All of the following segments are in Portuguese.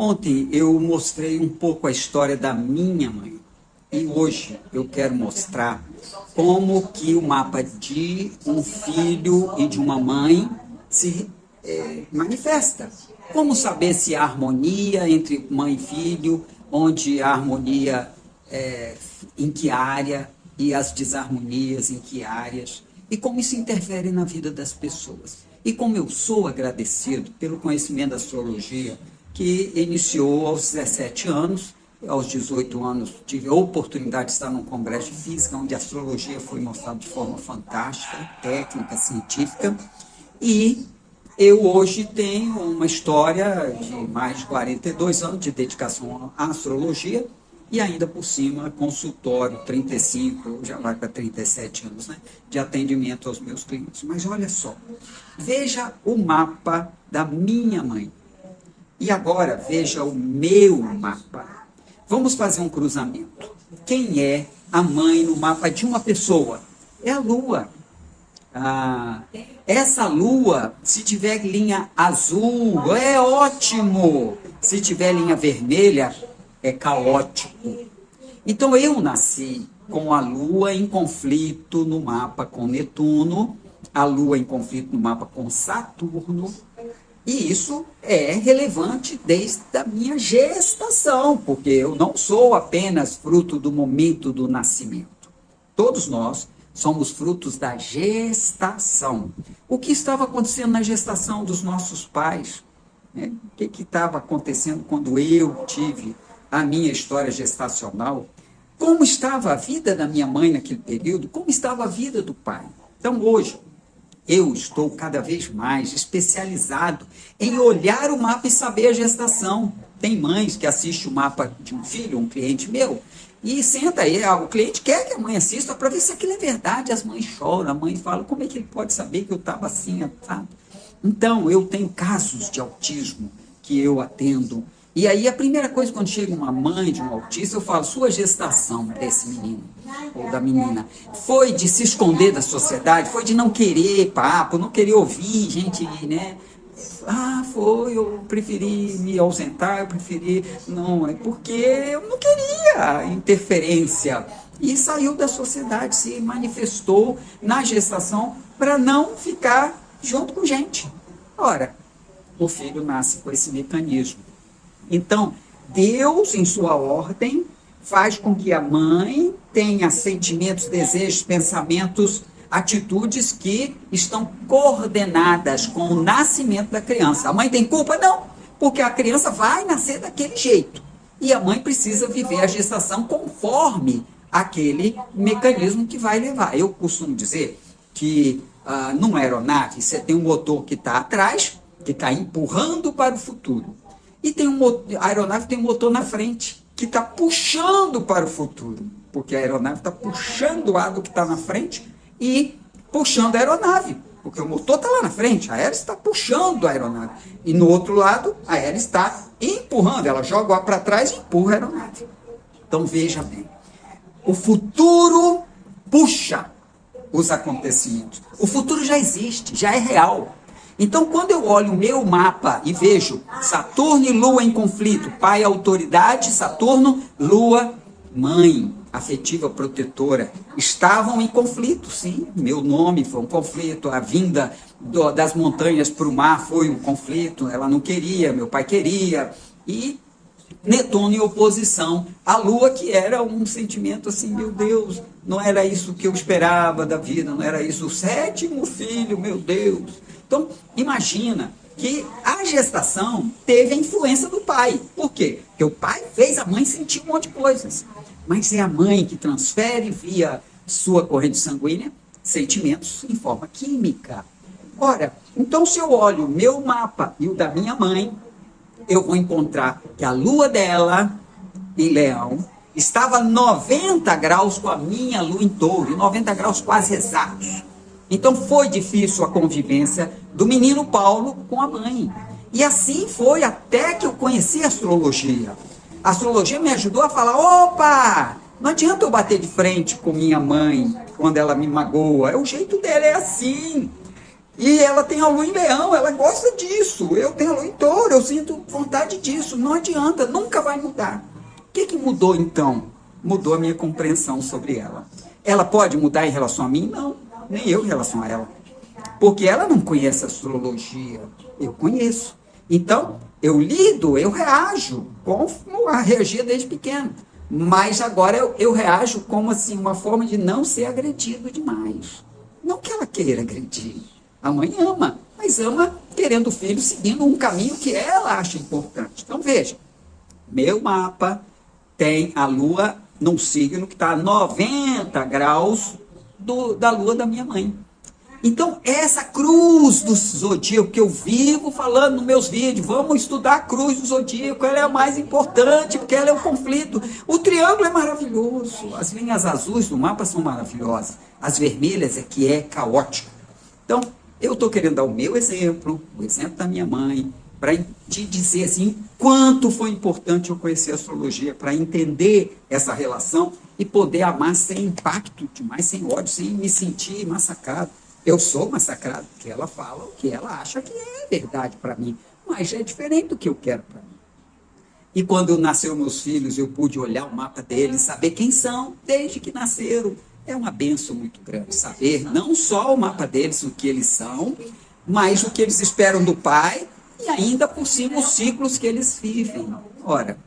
Ontem eu mostrei um pouco a história da minha mãe e hoje eu quero mostrar como que o mapa de um filho e de uma mãe se manifesta. Como saber se há harmonia entre mãe e filho, onde a harmonia em que área e as desarmonias em que áreas, e como isso interfere na vida das pessoas. E como eu sou agradecido pelo conhecimento da astrologia, que iniciou aos 17 anos, aos 18 anos tive a oportunidade de estar num congresso de física, onde a astrologia foi mostrada de forma fantástica, técnica, científica, e eu hoje tenho uma história de mais de 42 anos de dedicação à astrologia, e ainda por cima, consultório, 35, já vai para 37 anos, né, de atendimento aos meus clientes. Mas olha só, veja o mapa da minha mãe. E agora veja o meu mapa. Vamos fazer um cruzamento. Quem é a mãe no mapa de uma pessoa? É a Lua. Essa Lua, se tiver linha azul, é ótimo. Se tiver linha vermelha, é caótico. Então eu nasci com a Lua em conflito no mapa com Netuno, a Lua em conflito no mapa com Saturno, e isso é relevante desde a minha gestação, porque eu não sou apenas fruto do momento do nascimento. Todos nós somos frutos da gestação. O que estava acontecendo na gestação dos nossos pais? O que estava acontecendo quando eu tive a minha história gestacional? Como estava a vida da minha mãe naquele período? Como estava a vida do pai? Então, hoje, eu estou cada vez mais especializado em olhar o mapa e saber a gestação. Tem mães que assistem o mapa de um filho, um cliente meu, e senta aí, o cliente quer que a mãe assista para ver se aquilo é verdade. As mães choram, a mãe fala, como é que ele pode saber que eu estava assim, sabe? Então, eu tenho casos de autismo que eu atendo. E aí a primeira coisa, quando chega uma mãe de um autista, eu falo, sua gestação desse menino ou da menina foi de se esconder da sociedade, foi de não querer papo, não querer ouvir gente, né? Foi, eu preferi me ausentar, eu preferi, não, é porque eu não queria interferência. E saiu da sociedade, se manifestou na gestação para não ficar junto com gente. Ora, o filho nasce com esse mecanismo. Então, Deus, em sua ordem, faz com que a mãe tenha sentimentos, desejos, pensamentos, atitudes que estão coordenadas com o nascimento da criança. A mãe tem culpa? Não, porque a criança vai nascer daquele jeito. E a mãe precisa viver a gestação conforme aquele mecanismo que vai levar. Eu costumo dizer que numa aeronave você tem um motor que está atrás, que está empurrando para o futuro. E a aeronave tem um motor na frente, que está puxando para o futuro. Porque a aeronave está puxando o ar do que está na frente e puxando a aeronave. Porque o motor está lá na frente, a hélice está puxando a aeronave. E no outro lado, a hélice está empurrando, ela joga o ar para trás e empurra a aeronave. Então veja bem, o futuro puxa os acontecimentos. O futuro já existe, já é real. Então, quando eu olho o meu mapa e vejo Saturno e Lua em conflito, pai, autoridade, Saturno, Lua, mãe, afetiva, protetora, estavam em conflito, sim. Meu nome foi um conflito, a vinda das montanhas para o mar foi um conflito, ela não queria, meu pai queria, e Netuno em oposição à Lua, que era um sentimento assim, meu Deus, não era isso que eu esperava da vida, não era isso, o sétimo filho, meu Deus. Então, imagina que a gestação teve a influência do pai. Por quê? Porque o pai fez a mãe sentir um monte de coisas. Mas é a mãe que transfere via sua corrente sanguínea sentimentos em forma química. Ora, então se eu olho o meu mapa e o da minha mãe, eu vou encontrar que a lua dela, em Leão, estava 90 graus com a minha lua em Touro, 90 graus quase exatos. Então foi difícil a convivência do menino Paulo com a mãe. E assim foi até que eu conheci a astrologia. A astrologia me ajudou a falar, opa, não adianta eu bater de frente com minha mãe quando ela me magoa. O jeito dela é assim. E ela tem a lua em leão, ela gosta disso. Eu tenho a lua em touro, eu sinto vontade disso. Não adianta, nunca vai mudar. O que mudou então? Mudou a minha compreensão sobre ela. Ela pode mudar em relação a mim? Não, nem eu em relação a ela. Porque ela não conhece astrologia, eu conheço. Então, eu lido, eu reajo, como a reagia desde pequeno. Mas agora eu reajo como assim, uma forma de não ser agredido demais. Não que ela queira agredir. A mãe ama, mas ama querendo o filho seguindo um caminho que ela acha importante. Então, veja, meu mapa tem a lua num signo que está a 90 graus da lua da minha mãe. Então, essa cruz do zodíaco que eu vivo falando nos meus vídeos, vamos estudar a cruz do zodíaco, ela é a mais importante, porque ela é o conflito. O triângulo é maravilhoso, as linhas azuis do mapa são maravilhosas, as vermelhas é que é caótico. Então, eu estou querendo dar o meu exemplo, o exemplo da minha mãe, para te dizer assim, quanto foi importante eu conhecer a astrologia, para entender essa relação e poder amar sem impacto demais, sem ódio, sem me sentir massacrado. Eu sou massacrado, porque ela fala o que ela acha que é verdade para mim, mas é diferente do que eu quero para mim. E quando nasceram meus filhos, eu pude olhar o mapa deles, saber quem são desde que nasceram. É uma benção muito grande saber não só o mapa deles, o que eles são, mas o que eles esperam do pai e ainda por cima os ciclos que eles vivem. Ora,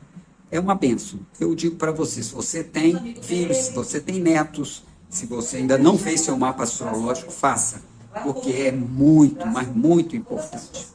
é uma benção. Eu digo para você, se você tem filhos, se você tem netos, se você ainda não fez seu mapa astrológico, faça, porque é muito, mas muito importante.